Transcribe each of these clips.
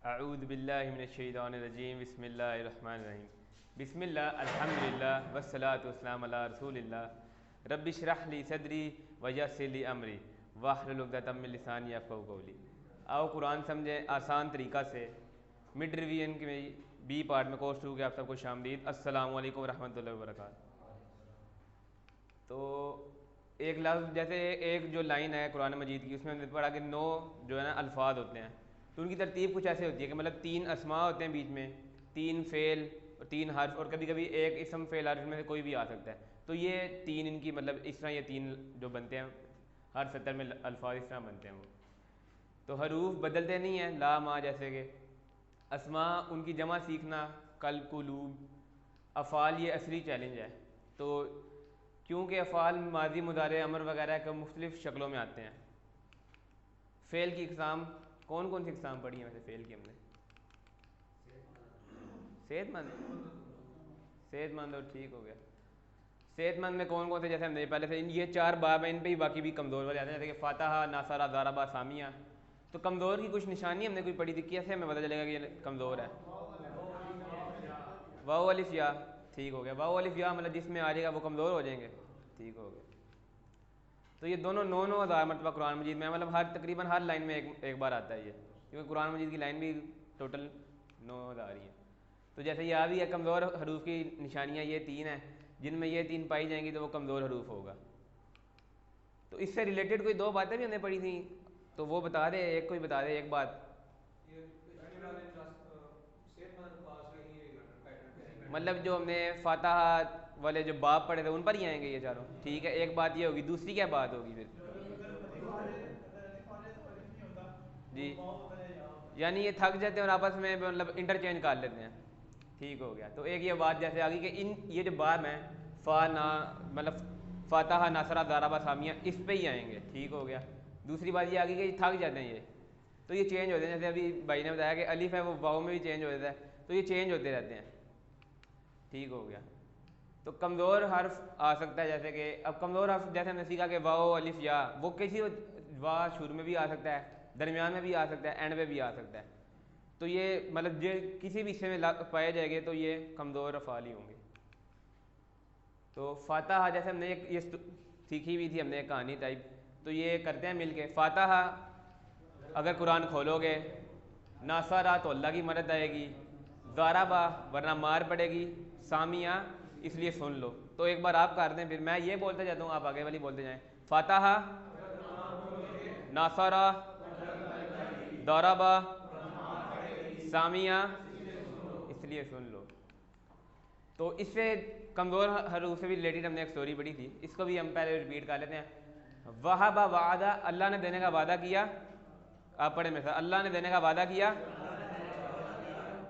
اعوذ باللہ من الشیطان الرجیم بسم اللہ الرحمن الرحیم بسم اللہ الحمدللہ والصلاۃ والسلام علی رسول اللہ رب اشرح لی صدری ویسر لی امری واحلل عقدۃ من لسانی یفقہوا قولی۔ آؤ قرآن سمجھیں آسان طریقہ سے۔ مڈ ریویژن کے بی پارٹ میں کورس 2 کے آپ سب کو خوش آمدید۔ السلام علیکم ورحمۃ اللہ وبرکاتہ۔ تو ایک لفظ جیسے ایک جو لائن ہے قرآن مجید کی، اس میں ہم نے پڑھا کہ 9 جو ہے نا الفاظ ہوتے ہیں، تو ان کی ترتیب کچھ ایسے ہوتی ہے کہ مطلب 3 اسماء ہوتے ہیں بیچ میں، 3 فعل اور 3 حرف، اور کبھی کبھی ایک اسم فعل حرف میں سے کوئی بھی آ سکتا ہے۔ تو یہ 3 ان کی مطلب اس طرح یہ 3 جو بنتے ہیں ہر سطر میں الفاظ اس طرح بنتے ہیں وہ۔ تو حروف بدلتے نہیں ہیں، لا ما جیسے کہ اسماء ان کی جمع سیکھنا، قلب قلوب۔ افعال یہ اصلی چیلنج ہے، تو کیونکہ افعال ماضی مضارع امر وغیرہ کے مختلف شکلوں میں آتے ہیں۔ فعل کی اقسام کون کون سی اقسام پڑھی ہیں ویسے فعل کی ہم نے؟ صحت مند، صحت مند اور ٹھیک ہو گیا۔ صحت مند میں کون کون سے، جیسے ہم نے پہلے سے یہ 4 باب ہیں، ان پہ ہی باقی بھی کمزور والے آتے ہیں، جیسے کہ فاتحہ، ناصرہ، ضربہ، سامیہ۔ تو کمزور کی کچھ نشانی ہم نے کوئی پڑھی تھی، کیسے ہمیں پتہ چلے گا کہ یہ کمزور ہے؟ واو الف یا، ٹھیک ہو گیا۔ واو الف یا مطلب جس میں آ جائے گا وہ کمزور ہو جائیں گے، ٹھیک ہو گیا۔ تو یہ دونوں 9,000 مرتبہ قرآن مجید میں، مطلب تقریباً ہر لائن میں ایک بار آتا ہے یہ، کیونکہ قرآن مجید کی لائن بھی ٹوٹل 9,000 ہی ہے۔ تو جیسے یہ بھی ہے، کمزور حروف کی نشانیاں یہ 3 ہیں، جن میں یہ 3 پائی جائیں گی تو وہ کمزور حروف ہوگا۔ تو اس سے ریلیٹڈ کوئی 2 باتیں بھی ہم نے پڑھی تھیں، تو وہ بتا دے، ایک کوئی بتا دے ایک بات۔ مطلب جو ہم نے فاتحہ والے جو باب پڑھے تھے ان پر ہی آئیں گے یہ چاروں، ٹھیک ہے۔ ایک بات یہ ہوگی، دوسری کیا بات ہوگی پھر؟ جی، یعنی یہ تھک جاتے ہیں اور آپس میں مطلب انٹرچینج کر لیتے ہیں، ٹھیک ہو گیا۔ تو ایک یہ بات جیسے آ گئی کہ یہ جو باب ہیں فا نا مطلب فاتحہ، ناصرہ، ضربہ، سامیہ، اس پہ ہی آئیں گے، ٹھیک ہو گیا۔ دوسری بات یہ آ گئی کہ یہ تھک جاتے ہیں یہ، تو یہ چینج ہوتے ہیں، جیسے ابھی بھائی نے بتایا کہ الف ہے وہ واؤ میں بھی چینج ہو جاتا ہے، تو یہ چینج ہوتے رہتے ہیں، ٹھیک ہو گیا۔ تو کمزور حرف آ سکتا ہے، جیسے کہ اب کمزور حرف جیسے ہم نے سیکھا کہ واؤ الف یا، وہ کسی وا شروع میں بھی آ سکتا ہے، درمیان میں بھی آ سکتا ہے، اینڈ میں بھی آ سکتا ہے۔ تو یہ مطلب کسی بھی حصے میں پائے جائے گے تو یہ کمزور افعال ہی ہوں گے۔ تو فاتحہ جیسے ہم نے یہ سیکھی ہوئی تھی ہم نے ایک کہانی ٹائپ، تو یہ کرتے ہیں مل کے۔ فاتحہ اگر قرآن کھولو گے، ناصرہ تو اللہ کی مدد آئے گی، ضربہ ورنہ مار پڑے گی، سامیہ اس لیے سن لو۔ تو ایک بار آپ کر دیں، پھر میں یہ بولتا جاتا ہوں، آپ آگے والی بولتے جائیں۔ فاتحہ، ناصرہ، ضربہ، سامیہ اس لیے سن لو۔ تو اس سے کمزور حروف سے بھی ریلیٹڈ ہم نے ایک سٹوری پڑھی تھی، اس کو بھی ہم پہلے ریپیٹ کر لیتے ہیں۔ وہب وعدہ، اللہ نے دینے کا وعدہ کیا، آپ پڑھیں میرے ساتھ، اللہ نے دینے کا وعدہ کیا۔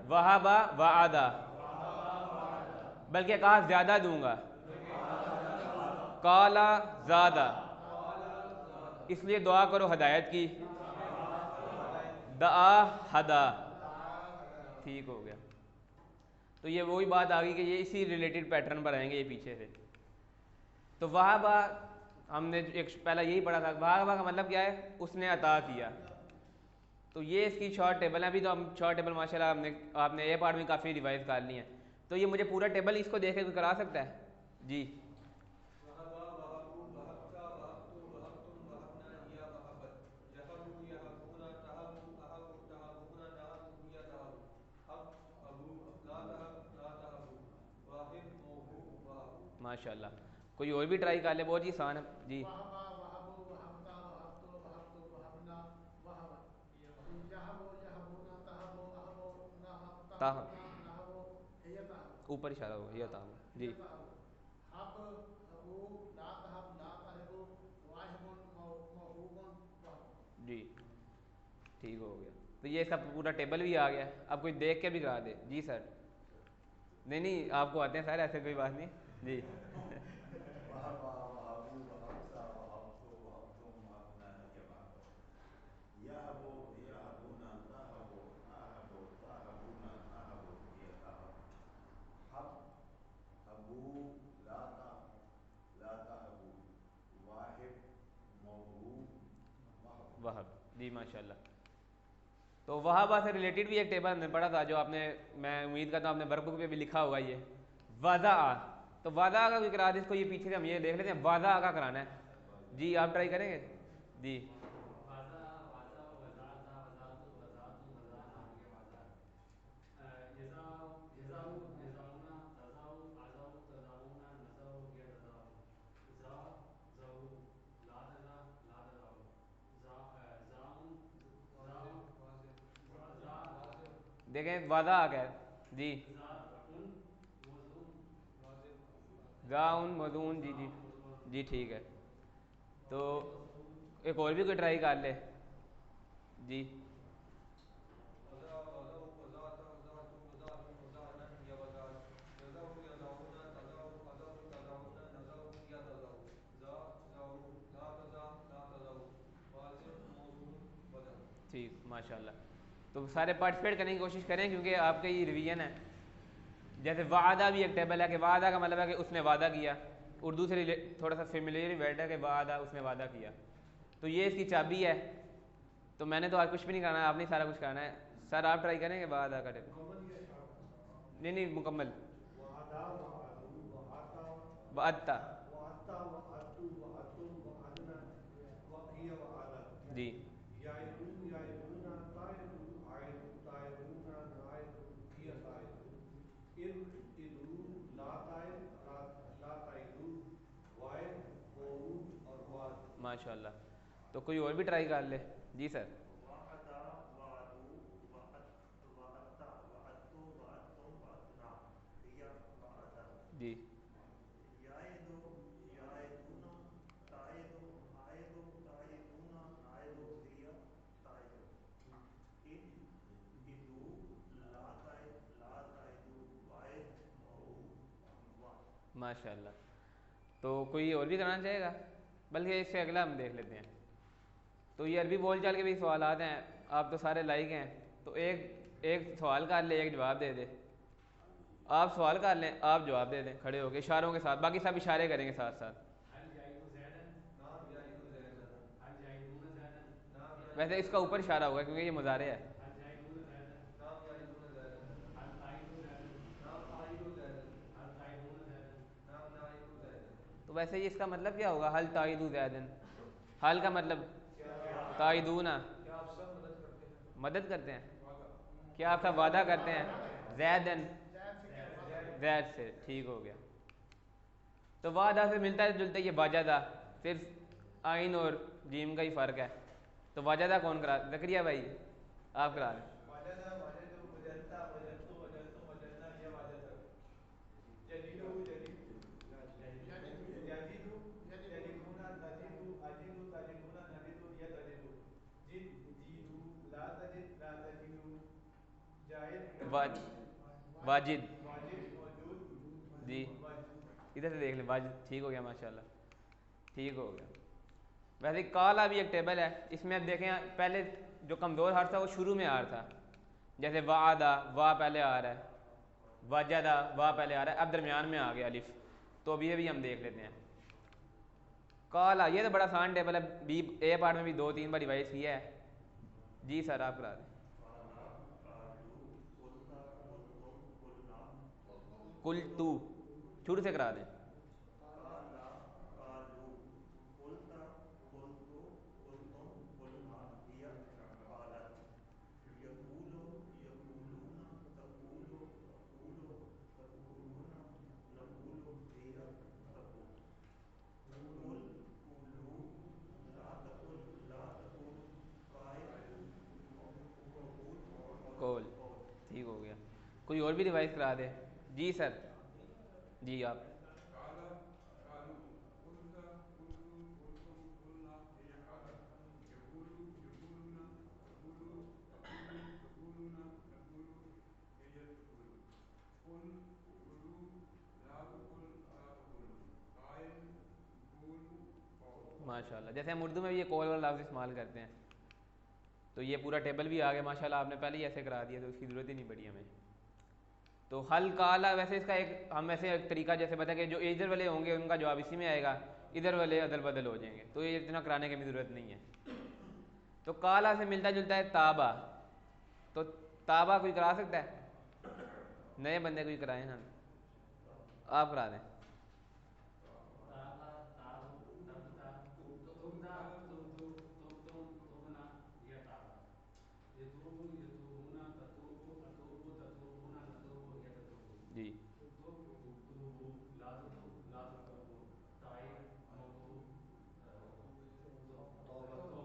وہب وعدہ، بلکہ کہا زیادہ دوں گا۔ قالا زادہ، اس لیے دعا کرو ہدایت کی۔ دعا ہدا، ٹھیک ہو گیا۔ تو یہ وہی بات آ گئی کہ یہ اسی ریلیٹڈ پیٹرن پر آئیں گے یہ پیچھے سے۔ تو وہبہ ہم نے ایک پہلا یہی پڑھا تھا، وہبہ کا مطلب کیا ہے؟ اس نے عطا کیا۔ تو یہ اس کی شارٹ ٹیبل ہے، ابھی تو ہم شارٹ ٹیبل ماشاءاللہ آپ نے اے پارٹ میں کافی ریوائز کر لی ہیں۔ تو یہ مجھے پورا ٹیبل اس کو دیکھ کے کوئی کرا سکتا ہے؟ جی ماشاء اللہ، کوئی اور بھی ٹرائی کر لے، بہت ہی آسان ہے۔ جی تاہم، اوپر اشارہ ہو یا تاہم، جی جی ٹھیک ہو گیا۔ تو یہ سب پورا ٹیبل بھی آ گیا، اب کوئی دیکھ کے بھی کرا دے۔ جی سر، نہیں نہیں آپ کو آتے ہیں سر، ایسے کوئی بات نہیں۔ جی وہب، جی ماشاء اللہ۔ تو تو وہابا سے ریلیٹڈ بھی ایک ٹیبل ہم نے پڑھا تھا جو آپ نے، میں امید کرتا ہوں آپ نے ورک بک پہ بھی لکھا ہوگا یہ وضع. تو وضع کا کوئی کرا دے اس کو، یہ پیچھے سے ہم یہ دیکھ لیتے ہیں وضع کا کرانا ہے. جی آپ ٹرائی کریں گے. جی دیکھیں وضع کا ہے. جی ذاون مضون. جی جی جی ٹھیک ہے. تو ایک اور بھی کوئی ٹرائی کر لے. جی ٹھیک ماشاء اللہ. تو سارے پارٹیسپیٹ کرنے کی کوشش کریں کیونکہ آپ کا یہ ریویژن ہے. جیسے وعدہ بھی ایک ٹیبل ہے کہ وعدہ کا مطلب ہے کہ اس نے وعدہ کیا. اردو سے تھوڑا سا فیملیئر ورڈ ہے کہ وعدہ اس نے وعدہ کیا. تو یہ اس کی چابی ہے. تو میں نے تو آج کچھ بھی نہیں کرنا ہے، آپ نے سارا کچھ کرنا ہے. سر آپ ٹرائی کریں گے وعدہ کا ٹیبل. نہیں نہیں مکمل. وعدتا. جی ماشاء اللہ. تو کوئی اور بھی ٹرائی کر لے. جی سر. جی ماشاء اللہ. تو کوئی اور بھی کرانا چاہے گا؟ بلکہ اس سے اگلا ہم دیکھ لیتے ہیں. تو یہ عربی بول چال کے بھی سوالات ہیں، آپ تو سارے لائق ہیں. تو ایک سوال کر لے، ایک جواب دے دے. آپ سوال کر لیں، آپ جواب دے دیں کھڑے ہو کے اشاروں کے ساتھ، باقی سب اشارے کریں گے ساتھ ساتھ. ویسے اس کا اوپر اشارہ ہوگا کیونکہ یہ مضارع ہے. تو ویسے یہ اس کا مطلب کیا ہوگا حل تائیدو زیدن؟ حل کا مطلب تائیدونا مدد کرتے ہیں. کیا آپ کا وعدہ کرتے ہیں زیدن زید سے. ٹھیک ہو گیا. تو وعدہ سے ملتا جلتا یہ واجدہ، صرف آئین اور جیم کا ہی فرق ہے. تو واجدہ کون کرا؟ زکریا بھائی آپ کرا لیں. واجد. جی ادھر سے دیکھ لیں. واجد ٹھیک ہو گیا ماشاء اللہ. ٹھیک ہو گیا. ویسے کالا بھی ایک ٹیبل ہے. اس میں اب دیکھیں پہلے جو کمزور حرف تھا وہ شروع میں آ رہا تھا. جیسے وعدہ وا پہلے آ رہا ہے، وجدہ وا پہلے آ رہا ہے، اب درمیان میں آ گیا الف. تو اب یہ بھی ہم دیکھ لیتے ہیں. کالا یہ تو بڑا آسان ٹیبل ہے، بی اے پارٹ میں بھی 2-3 بار ریوائز کیا ہے. جی سر آپ کرا دیں. کل تو شروع سے کرا دیں. کول ٹھیک ہو گیا. کوئی اور بھی ریوائز کرا دے. جی سر. جی آپ. ماشاء اللہ. جیسے ہم اردو میں بھی یہ کول والا لفظ استعمال کرتے ہیں. تو یہ پورا ٹیبل بھی آ گیا ماشاء اللہ. آپ نے پہلے ہی ایسے کرا دیا تو اس کی ضرورت ہی نہیں پڑی ہمیں. تو حل کالا ویسے اس کا ہم ایسے ایک طریقہ جیسے بتائیں کہ جو ادھر والے ہوں گے ان کا جواب اسی میں آئے گا، ادھر والے ادل بدل ہو جائیں گے. تو یہ اتنا کرانے کی بھی ضرورت نہیں ہے. تو کالا سے ملتا جلتا ہے تابا. تو تابہ کوئی کرا سکتا ہے؟ نئے بندے کوئی کرائیں ہم، آپ کرا دیں۔ جی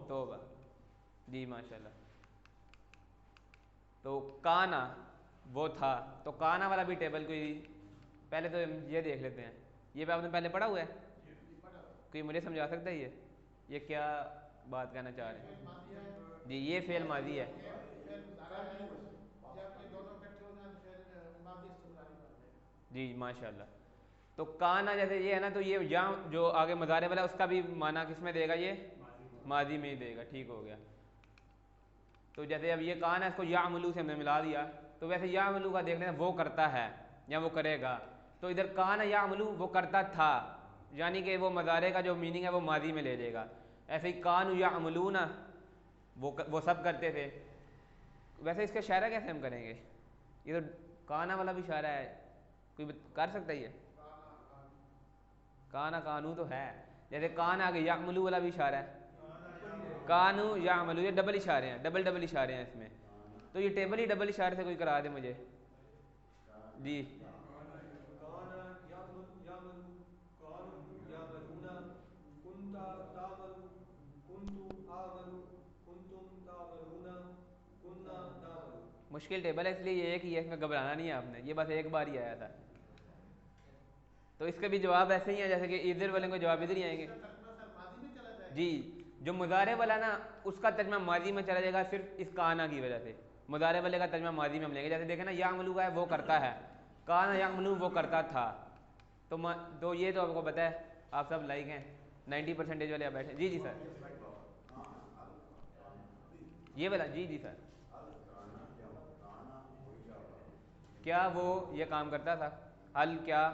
توبہ، جی ماشاء اللہ۔ تو کانا وہ تھا، تو کانا والا بھی ٹیبل کوئی، پہلے تو یہ دیکھ لیتے ہیں، یہ بھی آپ نے پہلے پڑھا ہوا ہے؟ کوئی مجھے سمجھا سکتا ہے یہ کیا بات کہنا چاہ رہے ہیں؟ جی یہ فعل ماضی ہے۔ جی ماشاء اللہ۔ تو کانا جیسے یہ ہے نا، تو یہ یہاں جو آگے مضارع والا ہے اس کا بھی معنی کس میں دے گا؟ یہ ماضی میں ہی دے گا، ٹھیک ہو گیا۔ تو جیسے اب یہ کان ہے، اس کو یعملو سے ہم نے ملا دیا، تو ویسے یعملو کا دیکھ لینا وہ کرتا ہے یا وہ کرے گا، تو ادھر کان یعملو وہ کرتا تھا، یعنی کہ وہ مضارع کا جو میننگ ہے وہ ماضی میں لے لے گا۔ ایسے ہی کان یعملون وہ سب کرتے تھے۔ ویسے اس کا اشارہ کیسے ہم کریں گے؟ یہ تو کانا والا بھی اشارہ ہے، کوئی کر سکتا ہے یہ؟ کانا کانو تو ہے، جیسے کان آگے یعملو والا بھی اشارہ ہے، کانو یعملو، یہ ڈبل اشارے ہیں، ڈبل اشارے ہیں اس میں، تو یہ ٹیبل ہی ڈبل اشارے سے کوئی کرا دے مجھے۔ جی مشکل ٹیبل ہے، اس لیے یہ ہے کہ یہ اس میں گھبرانا نہیں ہے آپ نے، یہ بس ایک بار ہی آیا تھا، تو اس کے بھی جواب ایسے ہی ہیں جیسے کہ ادھر والے کو جواب ادھر ہی آئیں گے۔ جی جو مضارع والا نا اس کا ترجمہ ماضی میں چلا جائے گا، صرف اس کانا کی وجہ سے، مضارع والے کا ترجمہ ماضی میں ہم لیں گے۔ جیسے دیکھیں نا یعملو کا ہے وہ کرتا ہے، کانا یعملو وہ کرتا تھا، تو یہ تو آپ کو پتہ ہے، آپ سب لائک ہیں 90% والے آپ بیٹھے۔ جی جی سر، یہ والا، جی جی سر، کیا وہ یہ کام کرتا تھا؟ حل کیا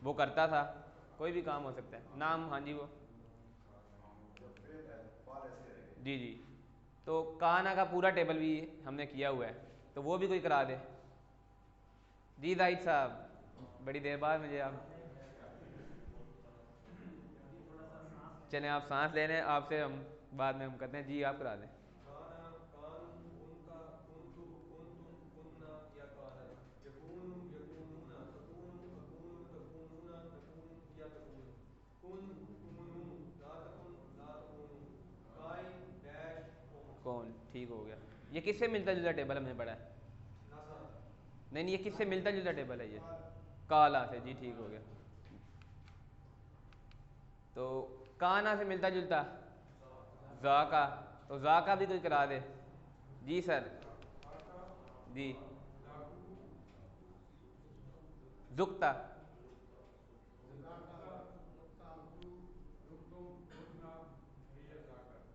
وہ کرتا تھا؟ کوئی بھی کام ہو سکتا ہے، نام، ہاں جی وہ، جی جی۔ تو کانا کا پورا ٹیبل بھی ہم نے کیا ہوا ہے، تو وہ بھی کوئی کرا دے۔ جی زاہد صاحب، بڑی دیر بعد مجھے آپ، چلیں آپ سانس لے لیں، آپ سے ہم بعد میں ہم کرتے ہیں، جی آپ کرا دیں۔ کون، ٹھیک ہو گیا۔ یہ کس سے ملتا جلتا ٹیبل ہم نے پڑھا ہے؟ نہیں نہیں، یہ کس سے ملتا جلتا ٹیبل ہے یہ؟ کالا سے، جی ٹھیک ہو گیا۔ تو کانا سے ملتا جلتا ذا کا، تو ذا کا بھی کوئی کرا دے۔ جی سر، جی زکتا،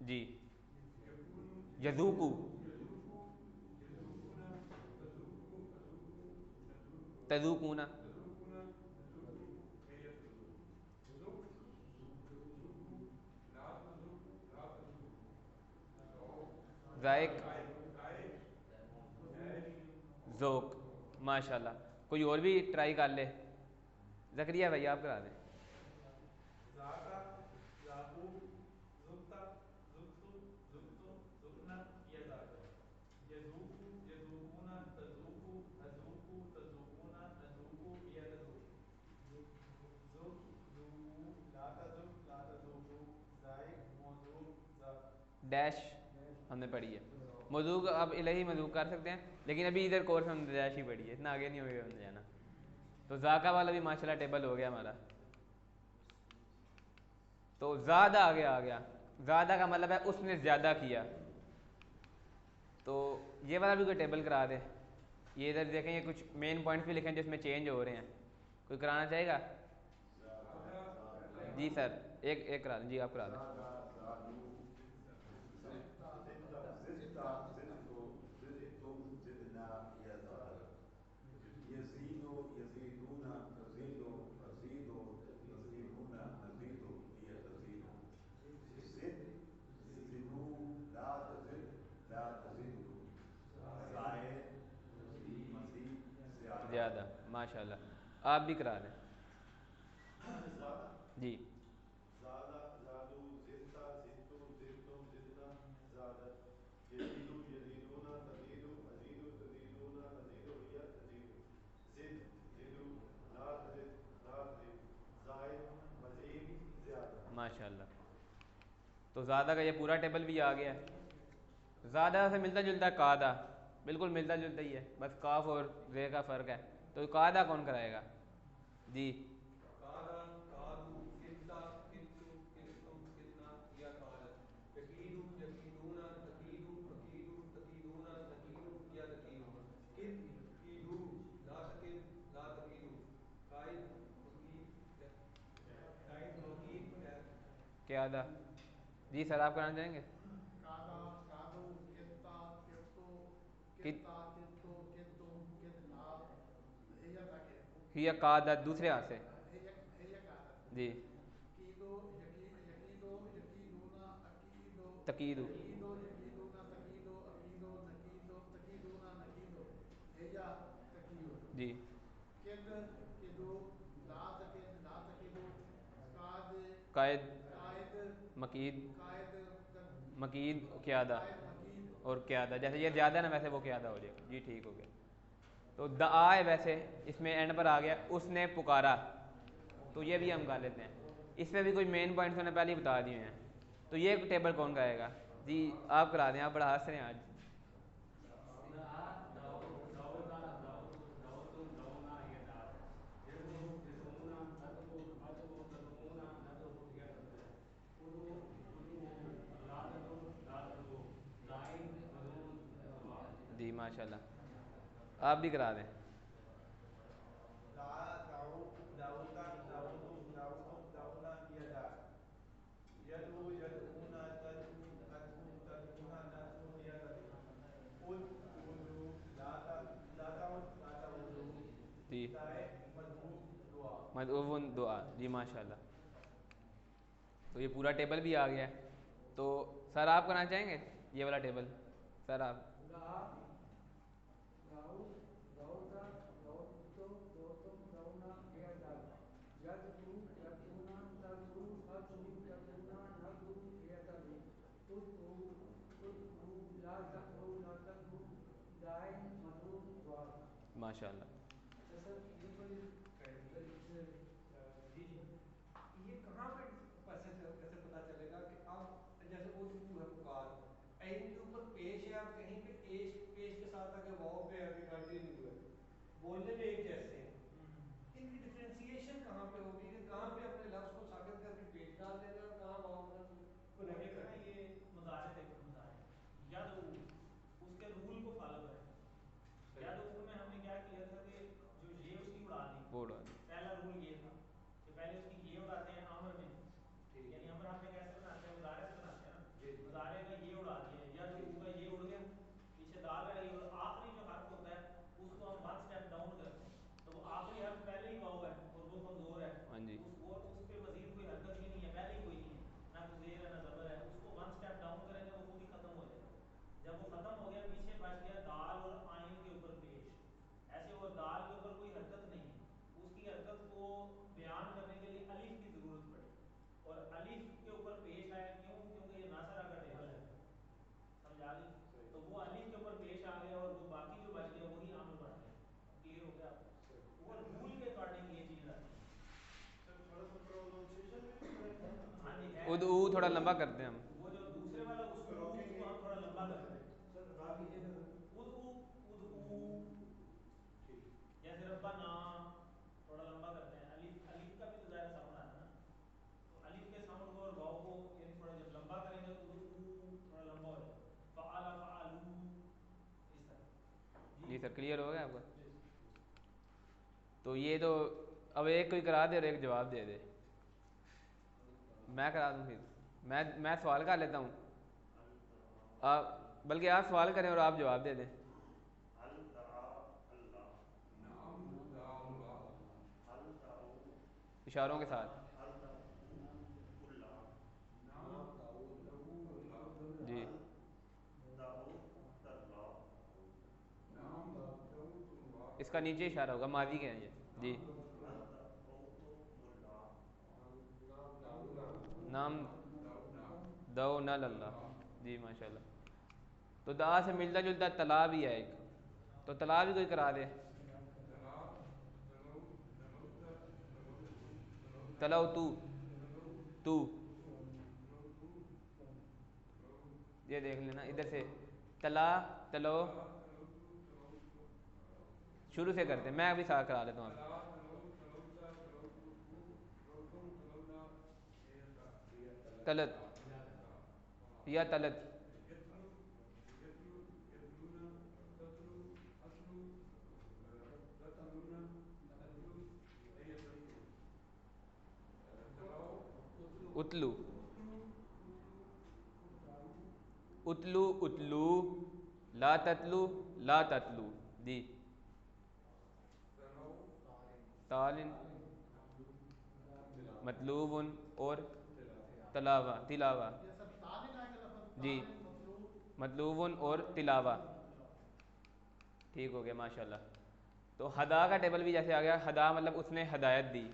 جی یذوقو، تذوقون، ذائق، ذوق، ماشاء اللہ۔ کوئی اور بھی ٹرائی کر لے، زکریا بھائی آپ کرا دیں۔ ڈیش ہم نے پڑھی ہے، موضوع اب الہی موضوع کر سکتے ہیں، لیکن ابھی ادھر کورس ہم نے ڈیش ہی پڑھی ہے، اتنا آگے نہیں ہوگا ہم نے جانا۔ تو ذاکا والا بھی ماشاءاللہ ٹیبل ہو گیا ہمارا۔ تو زیادہ آگے آ گیا، زیادہ کا مطلب ہے اس نے زیادہ کیا، تو یہ والا بھی کوئی ٹیبل کرا دے۔ یہ ادھر دیکھیں، یہ کچھ مین پوائنٹس بھی لکھیں جس میں چینج ہو رہے ہیں، کوئی کرانا چاہے گا؟ جی سر، ایک کرا دیں، جی آپ کرا دیں۔ زیادہ، ماشاء اللہ، آپ بھی کرا دیں زیادہ جی۔ زادہ زادو زدتا زدتو زدتم زدنا زادت یزیدو یزیدونا تزیدو ازیدو تزیدونا نزیدو ہی تزیدو زد زدو لا تزد لا تزد زائد مزید زیادہ ماشاء اللہ، تو زیادہ کا یہ پورا ٹیبل بھی آ گیا ہے۔ زیادہ سے ملتا جلتا ہے قاعدہ، بالکل ملتا جلتا ہی ہے، بس کاف اور زے کا فرق ہے۔ تو قاعدہ کون کرائے گا؟ جی قادا قادو کتا کتو کتتم کتنا یا قادت یقیدو یقیدونا تقیدو اقیدو تقیدونا نقیدو یا نقیدو کد کیدو لا تقد لا تقیدو قائد مقید قائد مقید قیادہ، جی سر آپ کرانا چاہیں گے؟ کادا کادو کتا کتو کت کتا کتو کتم کتنا ہی تاکہ ہی قعدت دوسرے ہاتھ سے ہی قعدت جی کیدو یقیدو یقیدونا عقیدو تقیدو عقیدو یقیدونا تقیدو عقیدو نقیدو تقیدونا نقیدو ہیا تقیدو جی کد کدو لا تقد لا تقیدو قاد قائد قائد مقید قائد مقید قیادہ قائد مقید اور قیادہ، جیسے یہ زیادہ نا ویسے وہ قیادہ ہو جائے گا۔ جی ٹھیک ہو گیا۔ تو دعا ہے ویسے اس میں اینڈ پر آ گیا، اس نے پکارا، تو یہ بھی ہم گا لیتے ہیں، اس میں بھی کوئی مین پوائنٹس میں نے پہلے ہی بتا دیے ہیں۔ تو یہ ٹیبل کون کرائے گا؟ جی آپ کرا دیں، آپ بڑا ہنس رہے ہیں آج۔ جی ماشاء اللہ، آپ بھی کرا دیں۔ دعا دعو دعوتا دعوتم دعوتم دعونا یدا یدعو یدعونا تدعو تدعو تدعونا ندعو ہی تدعو اد ادعو لا تعد لا تعودو جی دائے مدعو دعا مدعون دعا، جی ماشاء اللہ۔ تو یہ پورا ٹیبل بھی آ گیا ہے۔ تو سر آپ کرانا چاہیں گے یہ والا ٹیبل؟ سر آپ دعا دعو دعوتا دعوتو دعوتم دعونا یدا یدعو یدعونا تدعو تدعو تدعونا ندعو یدعو ادعو ادعو لا تدعو لا تدعو دائن مدعو دعا۔ ماشاء اللہ، اچھا سر یہ کوئی جی جی یہ کہاں پہ کیسے پتہ چلے گا کہ اب جیسے ادعو ہے پکار این کے اوپر پیش ہے، اب کہیں پہ پیش پیش کے ساتھ آگے واو پہ آگے کنٹینیو ہے، بولنے میں ایک جیسے ہیں، ان کی ڈفرینسیشن کہاں پہ ہوگی کہ کہاں پہ اپنے لفظ کو ثابت کر کے پیش ڈال دینا ہے اور کہاں واو کے ساتھ کو وہ نیگیٹ دیکھیں کر نا، دینا ہے؟ یہ مضارع دیکھیں، مضارع یدعو اس کے رول کو فالو کریں۔ یدعو میں ہم نے کیا کیا تھا کہ جو یہ اس کی اڑا دی، وہ اڑا دی، پہلا رول یہ تھا کہ پہلے اس کی یہ اڑاتے ہیں امر میں، ٹھیک یعنی امر ہم نے کیسے بناتے ہیں؟ مضارع سے بناتے ہیں نا، جی جی مضارع کا یہ اڑا دیا، یدعو کا یہ اڑ گیا، پیچھے دال رہ گئی، اور آخری جو حرف ہوتا ہے اس کو ہم ون سٹیپ ڈاؤن کرتے ہیں، تو وہ آخری حرف پہلے ہی واو ہے اور وہ کمزور ہے، ہاں جی اس پہ مزید کوئی حرکت ہی نہیں ہے، پہلے ہی کوئی نہیں ہے، نہ کوئی زیر ہے نہ زبر ہے، اس کو ون سٹیپ ڈاؤن کریں گے وہ خود ہی ختم ہو جائے گا۔ جب وہ ختم ہو گیا، پیچھے بچ گیا دال اور آئین کے اوپر پیش، ایسے وہ دال کے اوپر کوئی حرکت نہیں ہے، اس کی حرکت کو بیان کرنے کے لیے الف کی ضرورت پڑی، اور الف کے اوپر پیش آیا، کیوں؟ کیونکہ یہ ناصرہ کا ٹیبل ہے، سمجھا جی؟ تو وہ الف کے اوپر پیش آ گیا، اور وہ باقی جو بچ گیا وہی امر بن گیا۔ کلیئر ہو گیا آپ کو؟ وہ رول کے اکارڈنگ یہ چیز آتی ہے۔ سر تھوڑا سا پروننسیشن میں بھی فرق ہے نا، ہاں جی ہے، ادعو تھوڑا لمبا کرتے ہیں ہم۔ وہ جو دوسرے والا اس کو اسلوب روکیں اس گے کو ہم تھوڑا لمبا کرتے ہیں۔ سر بتا دیجیے گا سر۔ ادعو ادعو ٹھیک جیسے ربنا تھوڑا لمبا کرتے ہیں، الف الف کا بھی تو ظاہر ساؤنڈ آتا ہے نا، تو الف کے ساؤنڈ کو اور واؤ کو یعنی تھوڑا جب لمبا کریں گے ادعو تھوڑا لمبا ہو جائے گا، فعل فعلوا اس طرح۔ جی سر کلیئر ہو گیا آپ کا؟ جی سر تو یہ تو اب ایک کوئی کرا دے اور ایک جواب دے دے، میں کرا دوں پھر، میں سوال کر لیتا ہوں، آپ بلکہ آپ سوال کریں اور آپ جواب دے دیں۔ حل دعا اللہ نعم دعا اللہ حل دعو اشاروں کے ساتھ حل دعو اللہ نعم دعو اللہ جی حل دعو اللہ نعم دعوت اللہ اس کا نیچے اشارہ ہوگا، ماضی کے ہیں یہ جی. نام دو نہ اللہ جی ماشاء اللہ. تو دا سے ملتا جلتا طلا بھی ہے ایک، تو طلا بھی کوئی کرا دے. تلو تو یہ دیکھ لینا ادھر سے تلا تلو شروع سے کرتے ہیں، میں ابھی ساتھ کرا لیتا ہوں آپ. تلت یا تلت اتلو اتلو اتلو لا تتلو لا تتلو جی. تالن مطلوب اور تلاوہ تلاوہ یہ سب تالن آئے گا لفظ جی، تالن مطلوب مطلوب اور تلاوہ. ٹھیک ہو گیا ماشاء اللہ. تو ہدا کا ٹیبل بھی جیسے آ گیا، ہدا مطلب اس نے ہدایت دی،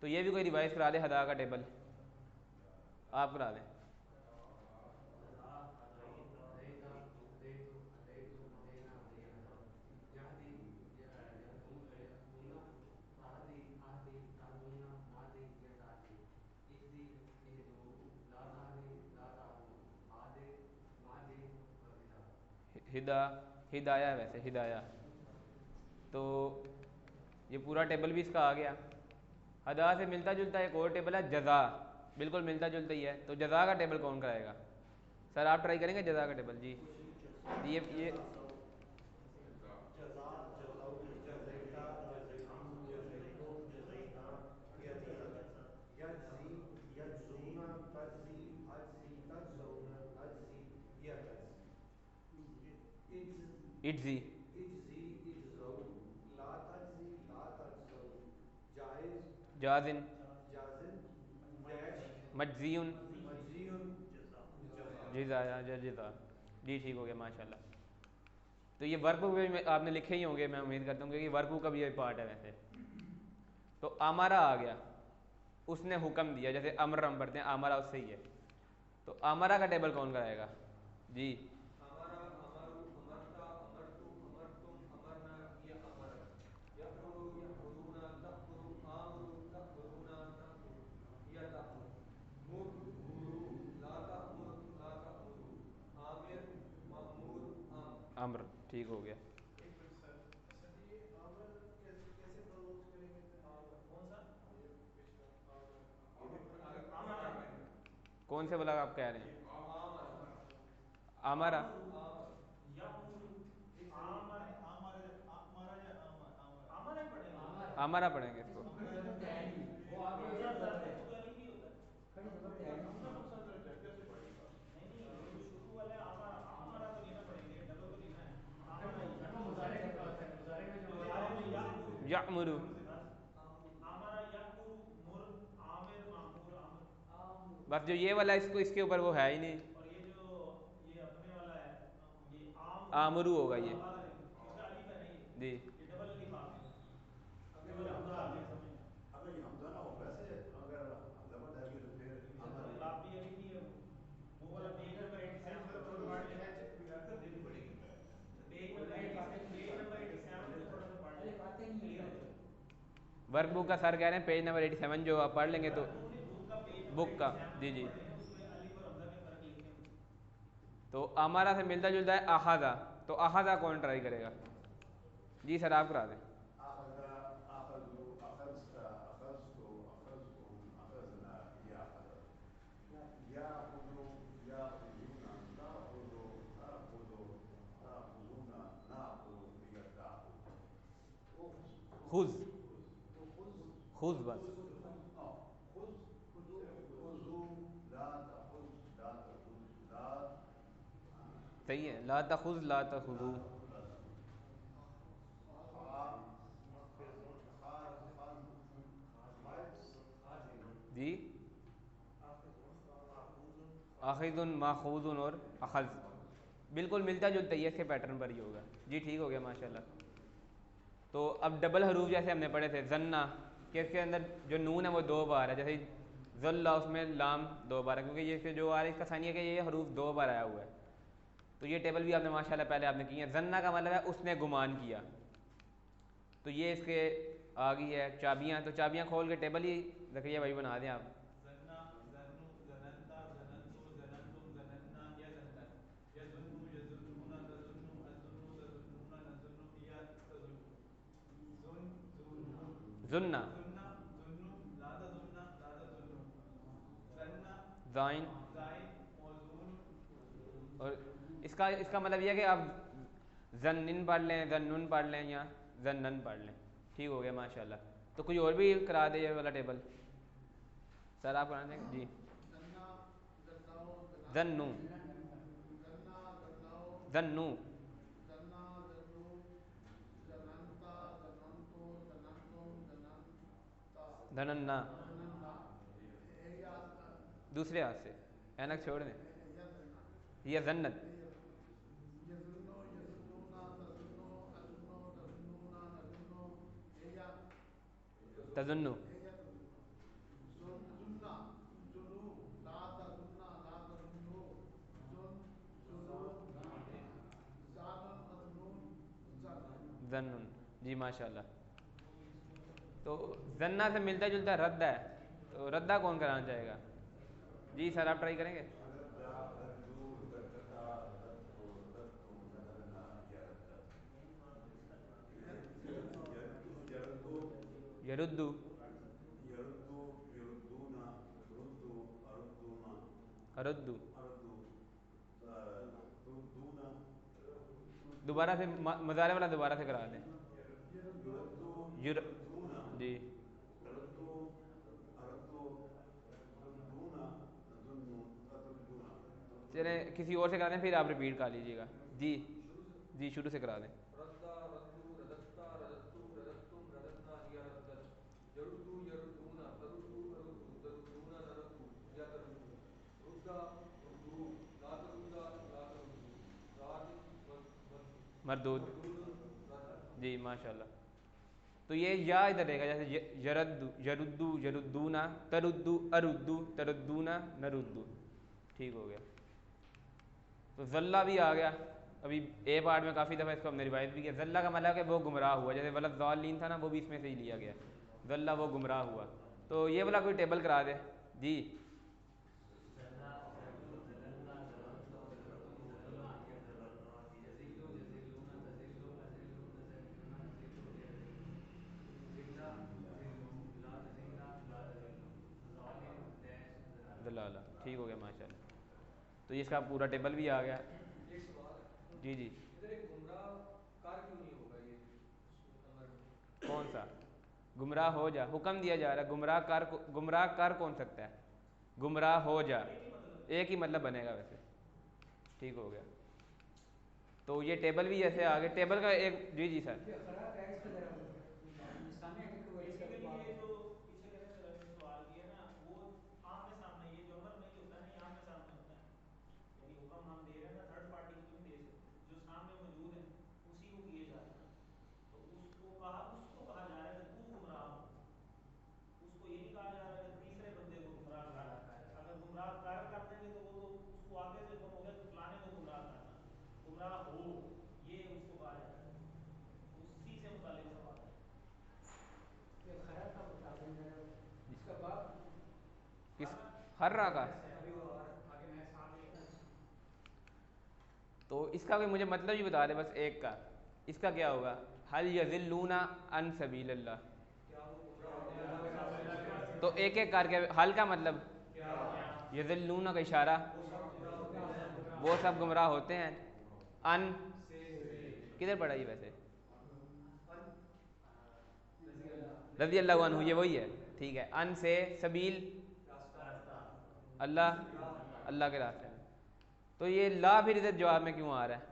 تو یہ بھی کوئی ریوائز کرا دے ہدا کا ٹیبل، آپ کرا دیں. ہدا ہدایہ ہے ویسے ہدایہ. تو یہ پورا ٹیبل بھی اس کا آ گیا. ہدا سے ملتا جلتا ایک اور ٹیبل ہے جزا، بالکل ملتا جلتا ہی ہے. تو جزا کا ٹیبل کون کرائے گا؟ سر آپ ٹرائی کریں گے جزا کا ٹیبل جی. یہ جزا جزو جزیتا جزیتو جزیتم جزینا یجزی یجزونا تجزی اجزی تجزون نجزی یتجزی اٹزی اجزی اجزو لا تجزی لا تجزو جائز جازن جازن ڈیش مجزیون مجزیون جزا. جزا جزا جی. ٹھیک ہو گیا ماشاء اللہ. تو یہ ورک بک میں آپ نے لکھے ہی ہوں گے، میں امید کرتا ہوں کہ یہ ورک بک کا بھی یہ پارٹ ہے ویسے. تو امارا آ گیا، اس نے حکم دیا، جیسے امر ہم پڑھتے ہیں امارا اس سے ہی ہے. تو امارا کا ٹیبل کون کرائے گا جی؟ ہمارا امرو امرتا امرتو امرتم امرنا یا امرت یامرو یامرونا تامرو آمرو تامرونا تامرو یا تامر مر مرو لا تامر لا تامرو عامر مامور امر. ٹھیک ہو گیا. ایک منٹ سر، سر جی یہ آمر کیسے پروناؤنس کریں گے پھر؟ آمر کون سا یہ پچھلا آمر آمر کون سے والا آپ کہہ رہے ہیں؟ آمر امارا یامرو آمر آمارا یا آمر ہی پڑھیں گے. امارا پڑھیں گے اس کو. وہ آگے حمزہ زبر زد ہے، ہے تو الگ نہیں ہوتا ہے. کھڑی زبر ہے کیسے پڑھیں گا؟ نہیں وہ جو شروع والا ہے آمرا تو نہیں نا پڑھیں گے، ڈبل تو نہیں نا ہے. کھڑی آمرا سر وہ مظاہرے کی بات ہے، مظاہرے میں جو مظاہرے میں یامرو یامرو بس آمرا یامرو مر عامر مامور عامر. بس جو یہ والا اس کے اوپر وہ ہے ہی نہیں. اور یہ جو یہ اپنے والا ہے یہ آمرو ہوگا یہ کیونکہ الف ہے نا جی. یہ ڈبل الف آ گیا. اگر ڈبل یہ حمزہ حمزہ آ گیا سمجھ میں. اگر یہ حمزہ نہ ہو ویسے اگر حمزہ مت آئے تو پھر امر یہ آپ بھی الف ہی ہے وہ والا پیج نمبر 87 کا تھوڑا پڑھ لیں. دینی پڑے گی. پیج نمبر 87 کو تھوڑا سا پڑھ لیں کلیئر ہو جائے. ورک بک کا سر کہہ رہے ہیں پیج نمبر 87 جو آپ پڑھ لیں گے تو بک کا پیج نمبر بک کا 87 جی کو جی. پڑھیں اس میں الف اور حمزہ میں فرق لکھے ہوں گے. تو امارا سے ملتا جلتا ہے اخذا، تو اخذا کون ٹرائی کرے گا جی؟ سر آپ کرا دیں. اخذا اخذو اخذتا اخذتو اخذتم اخذنا یاخذ یاخذو یاخذون تاخذو تاخذو تاخذون ناخذ یتاخذ خذ تو خذ بس خذ خذو لا تخذ لا تخذ لا صحیح ہے. لا تخذ لا تخذو جی. آخذ ماخوذ اور اخذ بالکل ملتا جلتا ہی ہے، اس کے پیٹرن پر ہی ہوگا جی. ٹھیک ہو گیا ماشاء اللہ. تو اب ڈبل حروف جیسے ہم نے پڑھے تھے زنا کہ اس کے اندر جو نون ہے وہ 2 بار ہے، جیسے ذلہ اس میں لام 2 بار ہے، کیونکہ یہ سے جو آ رہا ہے اس کا ثانیہ کہ یہ حروف 2 بار آیا ہوا ہے. تو یہ ٹیبل بھی آپ نے ماشاء اللہ پہلے آپ نے کی ہے. زنا کا مطلب ہے اس نے گمان کیا. تو یہ اس کے آ گئی ہے چابیاں. تو چابیاں کھول کے ٹیبل ہی زکریا بھائی بنا دیں آپ. زنا زنو زننتا زننتو زننتم زننا یزنن یظنو یظنون تظنو اظنو تظنون نظنو یا تظنو زنا زننا زنو لا تظننا لا تظنو زننا زائن. زائن موزون. اور اس کا مطلب یہ ہے کہ آپ زنن پڑھ لیں، زنن پڑھ لیں یا زنن پڑھ لیں. ٹھیک ہو گیا ماشاء اللہ. تو کوئی اور بھی کرا دے یہ والا ٹیبل سر آپ کرا دیں جی. زنو زنو دھننا دوسرے ہاتھ سے اینک چھوڑ دیں. یہ زنت تظنو زنن. جی ماشاء اللہ. تو زنا سے ملتا جلتا رد ہے، تو ردہ کون کرانا چاہے گا؟ جی سر آپ ٹرائی کریں گے. یردو اردو. دوبارہ سے مضارع والا دوبارہ سے کرا دیں. جی چلیں کسی اور سے کرا دیں پھر آپ ریپیٹ کر لیجیے گا. جی جی شروع سے کرا دیں. ردا ردو ردتا ردتو ردتم رددنا یا ردت یردو یردونا تردو اردو تردونا نردو یا تردو ردا ردو لا تردا لا تردو راد مردود. رد. جی ماشاء اللہ. تو یہ یا ادھر رہے گا جیسے یردو یردو یردونا تردو اردو تردونا نردو. ٹھیک ہو گیا. تو ذلہ بھی آ گیا. ابھی اے پارٹ میں کافی دفعہ اس کو ہم نے روایت بھی کیا. ذلہ کا مطلب ہے کہ وہ گمراہ ہوا، جیسے ولد ضالین تھا نا وہ بھی اس میں سے ہی لیا گیا. ذلہ وہ گمراہ ہوا. تو یہ والا کوئی ٹیبل کرا دے. جی ذلالہ. ٹھیک ہو گیا ماشاء اللہ. تو یہ اس کا پورا ٹیبل بھی آ گیا. ایک سوال ہے جی جی ادھر ایک گمراہ کار کیوں نہیں ہوگا یہ نمبر میں؟ کون سا؟ گمراہ ہو جا. حکم دیا جا رہا ہے گمراہ کر کون سکتا ہے؟ گمراہ ہو جا. ایک ہی مطلب بنے گا ویسے. ٹھیک ہو گیا. تو یہ ٹیبل بھی ایسے آگے ٹیبل کا ایک. جی جی سر. خراب ہے اس کا ذرا سامنے کے کوئی اس کا بیسیکلی یہ جو پیچھے کرے سر نے سوال کیا نا وہ آمنے سامنے، یہ جو امر نہیں ہوتا نا یہ آمنے سامنے ہوتا ہے. یعنی حکم ہم دے رہے ہیں نا تھرڈ پارٹی کو نہیں دے سکتے، جو سامنے موجود ہے اسی کو کیے جا رہے ہیں. تو اس کو کہا جا رہا ہے کہ تو گمراہ ہو. اس کو یہ نہیں کہا جا رہا ہے کہ تیسرے بندے کو گمراہ کر. اگر گمراہ کر دیں گے تو وہ تو اس کو آگے سے حکم ہو گیا کہ فلانے کو گمراہ کرنا. گمراہ ہو یہ اس کو کہا جا رہا ہے. اسی سے متعلق سوال ہے. یہ خراب کا بتا دیں ذرا اس کا باپ کس ہر کا؟ ابھی وہ آگے میں ساتھ دیکھتا ہوں. تو اس کا بھی مجھے مطلب ہی بتا دے بس ایک کا. اس کا کیا ہوگا؟ حل یذلون عن سبیل اللہ. تو ایک ایک کر کے حل کا مطلب یذلون کا اشارہ وہ سب گمراہ ہوتے ہیں. ان کدھر پڑا یہ ویسے؟ رضی اللہ عنہ. یہ وہی ہے. ٹھیک ہے. ان سے سبیل اللہ اللہ کے راستے میں. تو یہ لا پھر ادھر جواب میں کیوں آ رہا ہے؟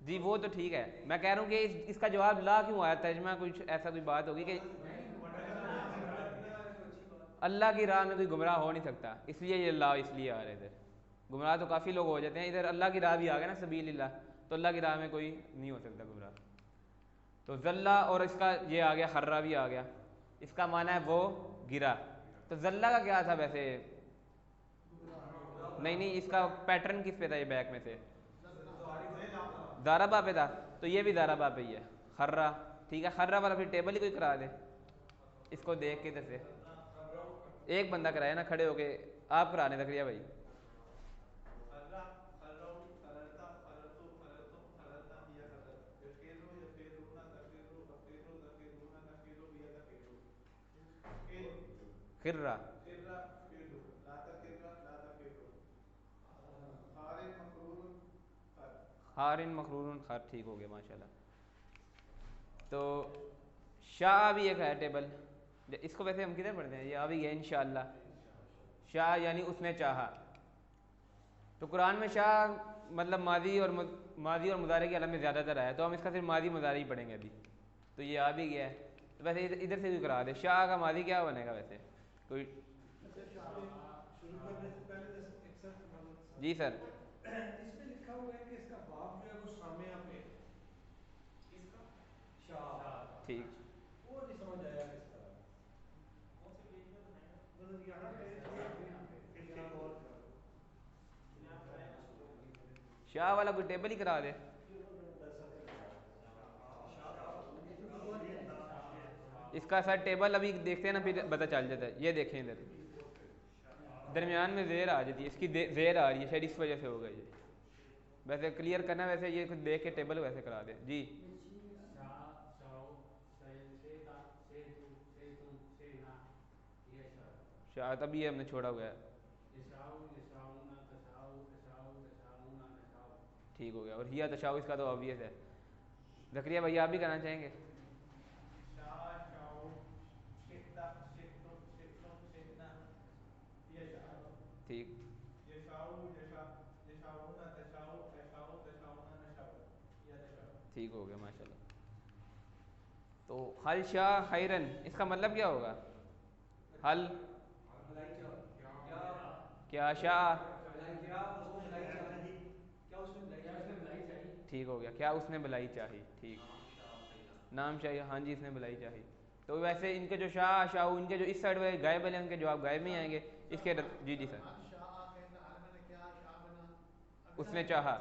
جی وہ تو ٹھیک ہے. میں کہہ رہا ہوں کہ اس کا جواب لا کیوں آیا؟ ترجمہ کچھ ایسا کوئی بات ہوگی کہ اللہ کی راہ میں کوئی گمراہ ہو نہیں سکتا، اس لیے یہ لا اس لیے آ رہے تھے. گمراہ تو کافی لوگ ہو جاتے ہیں. ادھر اللہ کی راہ بھی آ گیا نا سبیل اللہ, تو اللہ کی راہ میں کوئی نہیں ہو سکتا گمراہ. تو ذلہ اور اس کا یہ آ گیا, خرہ بھی آ گیا, اس کا معنی ہے وہ گرا. تو ذلہ کا کیا تھا ویسے؟ نہیں اس کا پیٹرن کس پہ تھا یہ بیک میں سے؟ ضربہ پہ تھا, تو یہ بھی ضربہ پہ ہی ہے, خرہ. ٹھیک ہے, خرہ والا پھر ٹیبل ہی کوئی کرا دے اس کو دیکھ کے ادھر سے. ایک بندہ کرائے نا کھڑے ہو کے, آپ کرانے زکریا بھائی. خرہ خارن مخرون خر, ٹھیک ہو گیا ماشاء اللہ. تو شاء بھی ایک ہے ٹیبل, اس کو ویسے ہم کدھر پڑھتے ہیں, یہ آ بھی گیا انشاءاللہ. شاء یعنی اس نے چاہا. تو قرآن میں شاء مطلب ماضی اور مضارع کے عالم میں زیادہ تر آیا, تو ہم اس کا صرف ماضی مضارع ہی پڑھیں گے ابھی. تو یہ آ بھی گیا ہے, تو ویسے ادھر سے بھی کرا دے. شاء کا ماضی کیا بنے گا ویسے کوئی؟ جی سر. اس میں لکھا ہوا ہے کہ اس کا باب جو ہے وہ سامعہ پہ ہے. اس کا شاء, ٹھیک, وہ نہیں سمجھ آیا کس طرح. کون سے پیج پہ بنائے گا؟ مطلب یہاں پہ اس کے غور کرو. شاء والا کوئی ٹیبل ہی کرا دے. اس کا سر ٹیبل ابھی دیکھتے ہیں نا, پھر پتہ چل جاتا ہے. یہ دیکھیں ادھر درمیان میں زیر آ جاتی ہے, اس کی زیر آ رہی ہے, شاید اس وجہ سے ہوگا یہ. ویسے کلیئر کرنا, ویسے یہ کچھ دیکھ کے ٹیبل ویسے کرا دے. جی شاء تبھی ہم نے چھوڑا ہوا ہے. ٹھیک ہو گیا. اور ہیا تشاؤ اس کا تو آبویس ہے. زکریا بھائی آپ بھی کرنا چاہیں گے؟ ٹھیک, ٹھیک ہو گیا ماشاء اللہ. تو حل شاء خیرن, اس کا مطلب کیا ہوگا؟ حل کیا شاء, ٹھیک ہو گیا, کیا اس نے بلائی چاہی. ٹھیک, نام چاہیے, ہاں جی اس نے بلائی چاہی. تو ویسے ان کے جو شاء شاء ان کے جو اس سائڈ والے غائب والے ان کے جواب غائب میں آئیں گے اس کے. جی جی سر. اس نے چاہا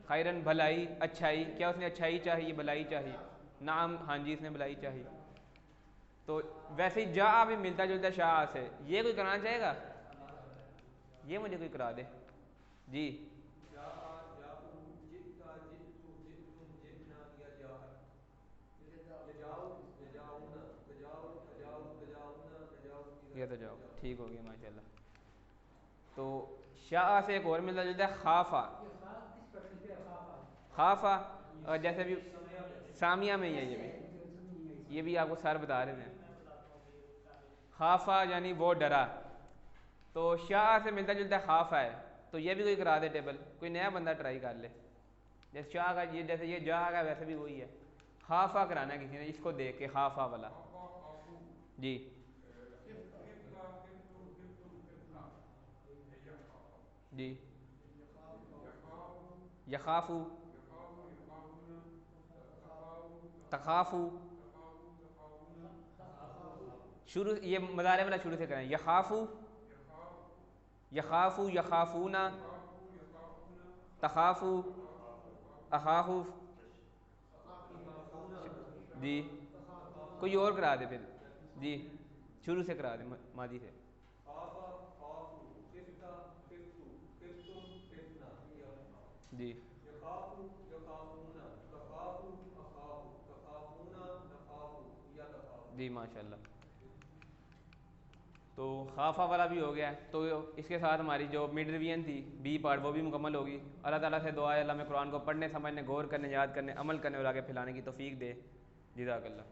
خیرن بھلائی, اچھائی. کیا اس نے اچھائی چاہی, بھلائی چاہی؟ نعم, ہاں جی اس نے بھلائی چاہی. تو ویسے ہی جا بھی ملتا جلتا شاء سے. یہ کوئی کرانا چاہے گا؟ یہ مجھے کوئی کرا دے. جی یہ تو جاؤ, ٹھیک ہو گیا ماشاء اللہ. تو شاء سے ایک اور ملتا جلتا ہے خافا. خافا جیسے بھی سامیہ میں ہی ہے, یہ بھی آپ کو سر بتا رہے ہیں. خافا یعنی وہ ڈرا. تو شاء سے ملتا جلتا ہے خافا ہے, تو یہ بھی کوئی کرا دے ٹیبل. کوئی نیا بندہ ٹرائی کر لے. جیسے شاء کا یہ, جیسے یہ جا کا ویسے بھی وہی ہے. خافا کرانا ہے کسی نے, اس کو دیکھ کے خافا والا. جی جی یخافو, تخافو, شروع یہ مضارع والا شروع سے کریں. یخافو, یخافو, یخافونا, تخافو, اخافو. جی کوئی اور کرا دے پھر. جی شروع سے کرا دے, ماضی سے. جی جی ماشاء اللہ. تو خافا والا بھی ہو گیا. تو اس کے ساتھ ہماری جو مڈ ریویژن تھی بی پارٹ وہ بھی مکمل ہوگی. اللہ تعالیٰ سے دعا ہے اللہ میں قرآن کو پڑھنے, سمجھنے, غور کرنے, یاد کرنے, عمل کرنے اور آگے پھیلانے کی توفیق دے. جزاک اللہ.